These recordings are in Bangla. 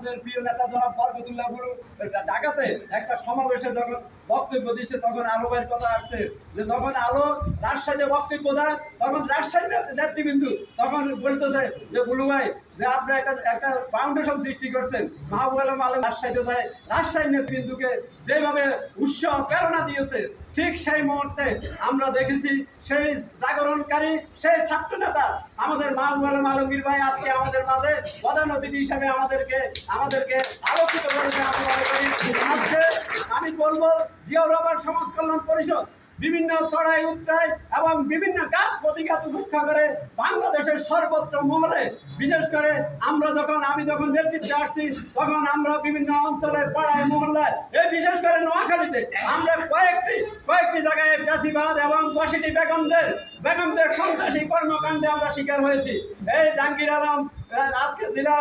আমাদের প্রিয় নেতা জনাব বরকতুল্লাহ গুরু ঢাকাতে একটা সমাবেশে যখন বক্তব্য দিচ্ছে তখন আলো ভাইয়ের কথা আসছে যে তখন আলো রাজশাহীতে বক্তব্য দেয় তখন রাজশাহীর নেতৃবৃন্দ তখন বলতেছে যে বুলু ভাই যে আপনি একটা ফাউন্ডেশন সৃষ্টি করছেন মাহবুব আলম আলম রাজশাহীতে যায় রাজশাহীর নেতৃবৃন্দকে যেভাবে উৎসাহ প্রেরণা দিয়েছে ঠিক সেই মুহূর্তে আমরা দেখেছি সেই জাগরণকারী সেই ছাত্র নেতা আমাদের মাহবুব আলম আলমগীর ভাই আজকে আমাদের মাঝে প্রধান অতিথি হিসাবে আমাদেরকে আলোকিত করেছে। আমি মনে করি আজকে আমি বলবো জিয়াউর রহমান সমাজ কল্যাণ পরিষদ বিভিন্ন চড়াই উত্তরাই এবং বিভিন্ন ঘাত প্রতিঘাত উপেক্ষা করে বাংলাদেশের সর্বত্র মহলে বিশেষ করে আমি যখন নেতৃত্বে আসছি তখন আমরা বিভিন্ন অঞ্চলে পাড়ায় মহল্লায় এই বিশেষ করে নোয়াখালীতে আমরা কয়েকটি জায়গায় ফ্যাসিবাদ এবং বসিটি বেগমদের সন্ত্রাসী কর্মকাণ্ডে আমরা শিকার হয়েছি। এই জাহাঙ্গীর আলম আজকে জেলা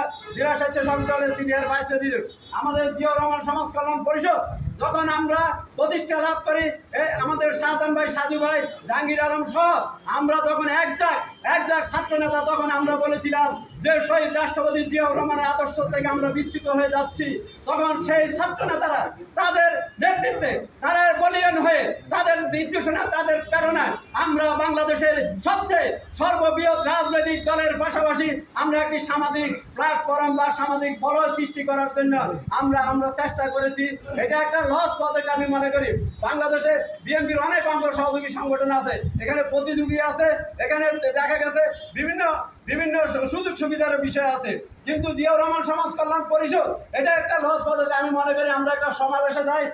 স্বেচ্ছাসেবক দলের সিনিয়র ভাইস প্রেসিডেন্ট আমাদের জিয়াউর রহমান সমাজ কল্যাণ পরিষদ যখন আমরা প্রতিষ্ঠা লাভ করি আমাদের শাহজাহান ভাই সাজু ভাই জাহাঙ্গীর আলম সহ আমরা তখন এক জাক ছাত্র নেতা তখন আমরা বলেছিলাম যে শহীদ রাষ্ট্রপতি জিয়াউর রহমানের আদর্শ থেকে আমরা বিচ্যুত হয়ে যাচ্ছি তখন সেই ছাত্র নেতারা তাদের নেতৃত্বে তারা বলিয়ান হয়ে তাদের নির্দেশনা তাদের প্রেরণায় আমরা বাংলাদেশের সবচেয়ে সর্ববৃহৎ রাজনৈতিক দলের পাশাপাশি আমরা একটি সামাজিক প্ল্যাটফর্ম বা সামাজিক বলয় সৃষ্টি করার জন্য আমরা চেষ্টা করেছি। এটা একটা লস পথে আমি মনে করি বাংলাদেশে বিএনপির অনেক অঙ্গ সহযোগী সংগঠন আছে এখানে প্রতিযোগী আছে এখানে দেখা গেছে বিভিন্ন সুযোগ সুবিধার বিষয় আছে কিন্তু জিয়াউর রহমান সমাজ কল্যাণ পরিষদ এটা একটা লস পদ্ধতি আমি মনে করি আমরা একটা সমাবেশে যাই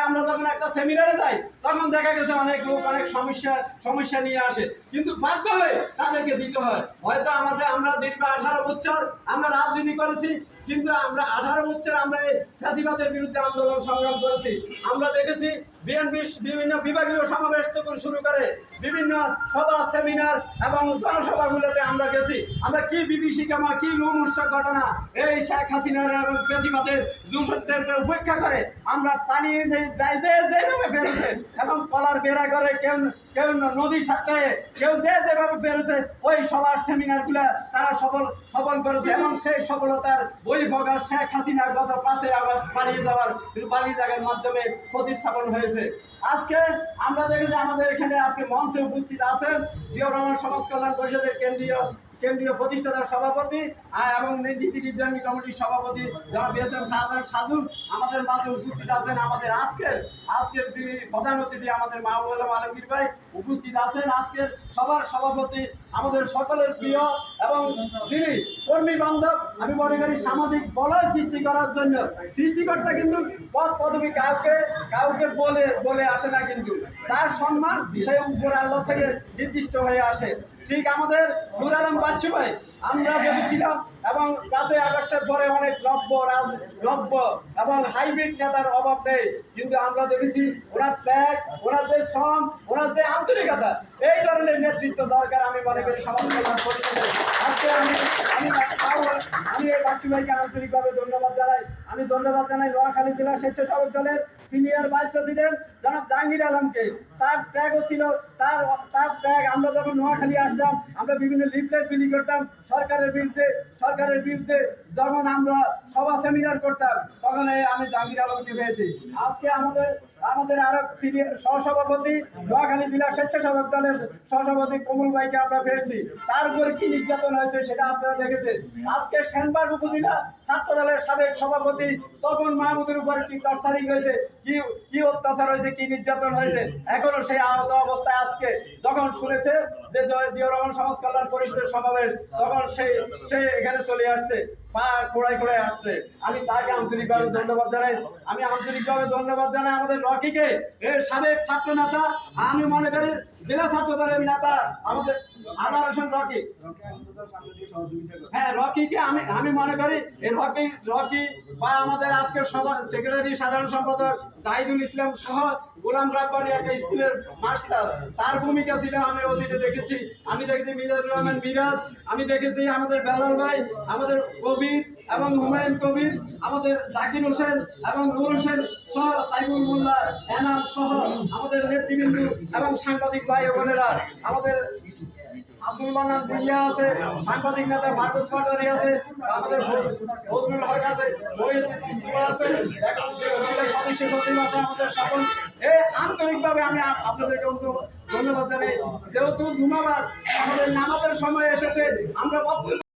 আমরা যখন একটা সেমিনারে যাই তখন দেখা গেছে অনেক লোক অনেক সমস্যা নিয়ে আসে কিন্তু বাধ্য হয়ে তাদেরকে দিতে হয় হয়তো আমরা দীর্ঘ 18 বছর আমরা রাজনীতি করেছি কিন্তু আমরা 18 বছর আমরা এই ফ্যাসিবাদের বিরুদ্ধে আন্দোলন সংগ্রাম করেছি। আমরা দেখেছি বিএনপির বিভিন্ন বিভাগীয় সমাবেশ থেকে শুরু করে বিভিন্ন সভা সেমিনার এবং জনসভাগুলোতে আমরা গেছি আমরা কি বিভীষিকাময় কি লোমহর্ষক ঘটনা এই শেখ হাসিনার এবং ফ্যাসিবাদের দূষণদেরকে উপেক্ষা করে আমরা পালিয়ে যেভাবে ফেলেছে এবং কলার বেড়া করে কেউ নদীর সাথে কেউ যেভাবে বেরোছে ওই সবার সেমিনারগুলা তারা সফল করেছে এবং সেই সফলতার বহিঃপ্রকাশ শেখ হাসিনা গত 5 আগস্ট পালিয়ে যাওয়ার মাধ্যমে প্রতিস্থাপন হয়েছে। আজকে আমরা দেখেছি আমাদের এখানে আজকে মঞ্চে উপস্থিত আছেন জিয়াউর রহমান সমাজ কল্যাণ পরিষদের কেন্দ্রীয় প্রতিষ্ঠাতার সভাপতি এবং নীতি নির্ধারণী কমিটির সভাপতি জনাব এস.এম. শাহজাহান সাজু আমাদের মাঝে উপস্থিত আছেন। আমাদের আজকের যিনি প্রধান অতিথি আমাদের মাহবুব আলম আলমগীর ভাই উপস্থিত আছেন। আজকের সবার সভাপতি আমাদের সকলের প্রিয় এবং যিনি কর্মী বান্ধব আমি মনে করি সামাজিক বলয় সৃষ্টি করার জন্য সৃষ্টিকর্তা কিন্তু পদ পদবি কাউকে বলে আসে না কিন্তু তার সম্মান সেই উপর আল্লাহ থেকে নির্দিষ্ট হয়ে আসে। ঠিক আমাদের নূর আলম বাচ্চু ভাই আমরা ভেবেছিলাম এবং 5 আগস্টের পরে অনেক নব্য এবং হাইব্রিড নেতার অভাব নেই কিন্তু আমরা দেখেছি ওনার ত্যাগ ওনার যে শ্রম ওনার যে আন্তরিকতা এই ধরনের নেতৃত্ব দরকার আমি মনে করি সমাজ কল্যাণ পরিষদের। আজকে আমি এই বাচ্চু ভাইকে আন্তরিকভাবে ধন্যবাদ জানাই নোয়াখালী জেলা স্বেচ্ছাসেবক দলের সিনিয়র ভাইস প্রেসিডেন্ট জনাব জাহাঙ্গীর আলমকে তার ত্যাগও ছিল তার ত্যাগ আমরা যখন নোয়াখালী আসতাম আমরা বিভিন্ন লিফলেট বিলি করতাম সরকারের বিরুদ্ধে যখন আমরা সভা সেমিনার করতাম তখন আমি জাহাঙ্গীর আলমকে পেয়েছি। আজকে আমাদের আরো সিনিয়র সহসভাপতি নোয়াখালী জেলা স্বেচ্ছাসেবক দলের সহসভাপতি কমল ভাইকে আমরা পেয়েছি। তার উপরে কি নির্যাতন হয়েছে সেটা আপনারা দেখেছেন। আজকে সেনবাগ উপজেলা ছাত্র দলের সাবেক সভাপতি তখন মাহমুদের উপরে কি টর্চারিং হয়েছে কি অত্যাচার হয়েছে কি নির্যাতন হয়েছে এখনো সেই আহত অবস্থায় আজকে যখন শুনেছে যে জিয়াউর রহমান সমাজ কল্যাণ পরিষদের সমাবেশ তখন সে এখানে চলে আসছে পা খোড়ায় আসছে। আমি তাকে আন্তরিকভাবে ধন্যবাদ জানাই আমাদের রকিকে এর সাবেক ছাত্র নেতা আমি মনে করি জেলা ছাত্র দলের নেতা আমাদের আনোয়ার হোসেন রকি হ্যাঁ রকিকে আমি মনে করি এই রকি বা আমাদের আজকের সভা সেক্রেটারি সাধারণ সম্পাদক জাহিদুল ইসলাম সহ গোলাম রাব্বানি একটা স্কুলের মাস্টার তার ভূমিকা ছিল আমি অতীতে দেখেছি। আমি দেখেছি মিজানুর রহমান মিরাজ আমি দেখেছি আমাদের বেলাল ভাই আমাদের কবির এবং হুমায়ুন কবির আমাদের জাকির হোসেন এবং নূর হোসেন সহ সাইফুল মোল্লা এনাম সহ আমাদের নেতৃবৃন্দ এবং সাংবাদিক ভাই বোনেরা আমাদের আব্দুল মান্নান ভুইয়া আছে, সাংবাদিক নেতা মার্কুস পাটোয়ারি আছে, আমাদের ফজলুল হক আছে, মহিউদ্দিন দুয়া আছে, সদস্য সচিব আছে, আমাদের সকল আন্তরিকভাবে আমি আপনাদেরকে ধন্যবাদ জানাই। যেহেতু ধুমাবাদ আমাদের নামাজের সময় এসেছে, আমরা বক্তব্য